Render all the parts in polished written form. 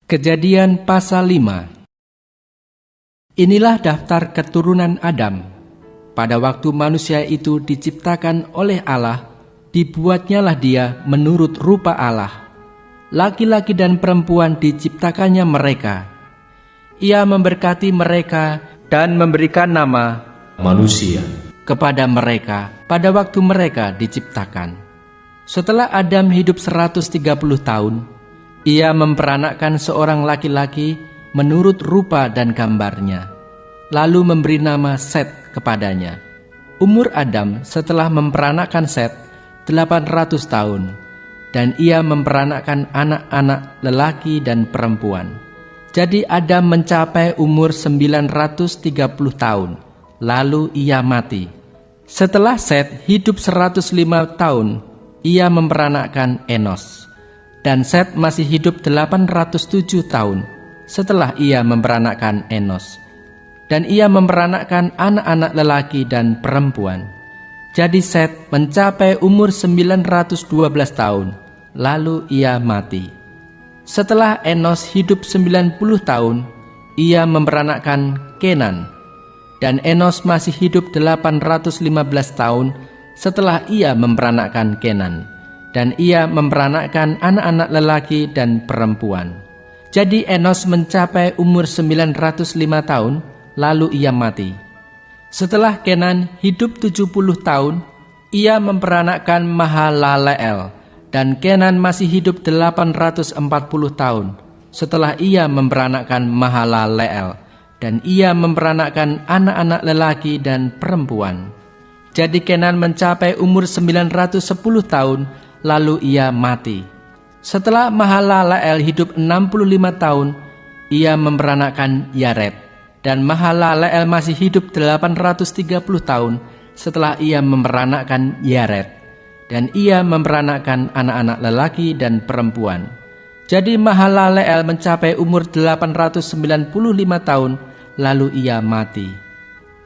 Kejadian pasal 5. Inilah daftar keturunan Adam. Pada waktu manusia itu diciptakan oleh Allah, dibuatnyalah dia menurut rupa Allah. Laki-laki dan perempuan diciptakannya mereka. Ia memberkati mereka dan memberikan nama manusia kepada mereka pada waktu mereka diciptakan. Setelah Adam hidup 130 tahun, ia memperanakkan seorang laki-laki menurut rupa dan gambarnya, lalu memberi nama Set kepadanya. Umur Adam setelah memperanakkan Set 800 tahun, dan ia memperanakkan anak-anak lelaki dan perempuan. Jadi Adam mencapai umur 930 tahun, lalu ia mati. Setelah Set hidup 105 tahun, ia memperanakkan Enos. Dan Set masih hidup 807 tahun setelah ia memperanakkan Enos. Dan ia memperanakkan anak-anak lelaki dan perempuan. Jadi Set mencapai umur 912 tahun, lalu ia mati. Setelah Enos hidup 90 tahun, ia memperanakkan Kenan. Dan Enos masih hidup 815 tahun setelah ia memperanakkan Kenan. Dan ia memperanakkan anak-anak lelaki dan perempuan. Jadi Enos mencapai umur 905 tahun, lalu ia mati. Setelah Kenan hidup 70 tahun, ia memperanakkan Mahalaleel. Dan Kenan masih hidup 840 tahun setelah ia memperanakkan Mahalaleel. Dan ia memperanakkan anak-anak lelaki dan perempuan. Jadi Kenan mencapai umur 910 tahun, lalu ia mati. Setelah Mahalaleel hidup 65 tahun, ia memperanakkan Yared. Dan Mahalaleel masih hidup 830 tahun setelah ia memperanakkan Yared. Dan ia memperanakkan anak-anak lelaki dan perempuan. Jadi Mahalaleel mencapai umur 895 tahun, lalu ia mati.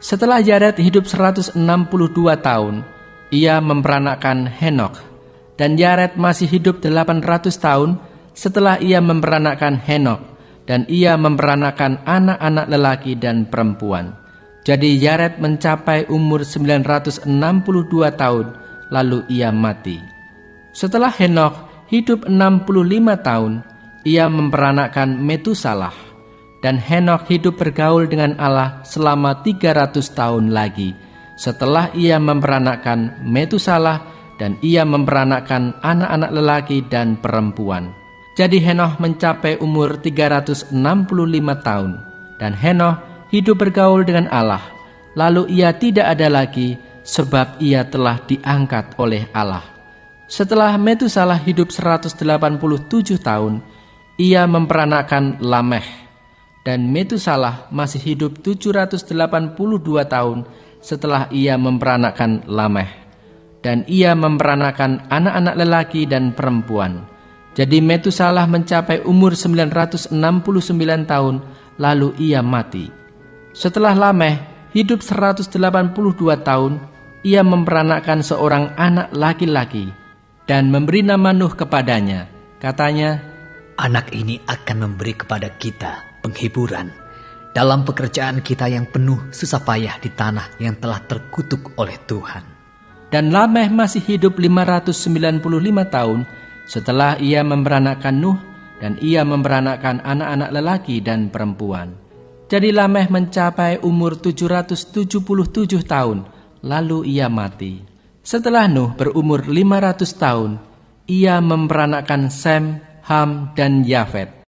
Setelah Yared hidup 162 tahun, ia memperanakkan Henokh. Dan Yared masih hidup 800 tahun setelah ia memperanakkan Henokh. Dan ia memperanakkan anak-anak lelaki dan perempuan. Jadi Yared mencapai umur 962 tahun, lalu ia mati. Setelah Henokh hidup 65 tahun, ia memperanakkan Metusalah. Dan Henokh hidup bergaul dengan Allah selama 300 tahun lagi setelah ia memperanakkan Metusalah. Dan ia memperanakkan anak-anak lelaki dan perempuan. Jadi Henokh mencapai umur 365 tahun. Dan Henokh hidup bergaul dengan Allah. Lalu ia tidak ada lagi, sebab ia telah diangkat oleh Allah. Setelah Metusalah hidup 187 tahun, ia memperanakkan Lameh. Dan Metusalah masih hidup 782 tahun setelah ia memperanakkan Lameh. Dan ia memperanakkan anak-anak lelaki dan perempuan. Jadi Metusalah mencapai umur 969 tahun, lalu ia mati. Setelah Lameh hidup 182 tahun, ia memperanakkan seorang anak laki-laki dan memberi nama Nuh kepadanya. Katanya, anak ini akan memberi kepada kita penghiburan dalam pekerjaan kita yang penuh susah payah di tanah yang telah terkutuk oleh Tuhan. Dan Lameh masih hidup 595 tahun setelah ia memperanakkan Nuh, dan ia memperanakkan anak-anak lelaki dan perempuan. Jadi Lameh mencapai umur 777 tahun, lalu ia mati. Setelah Nuh berumur 500 tahun, ia memperanakkan Sem, Ham, dan Yafet.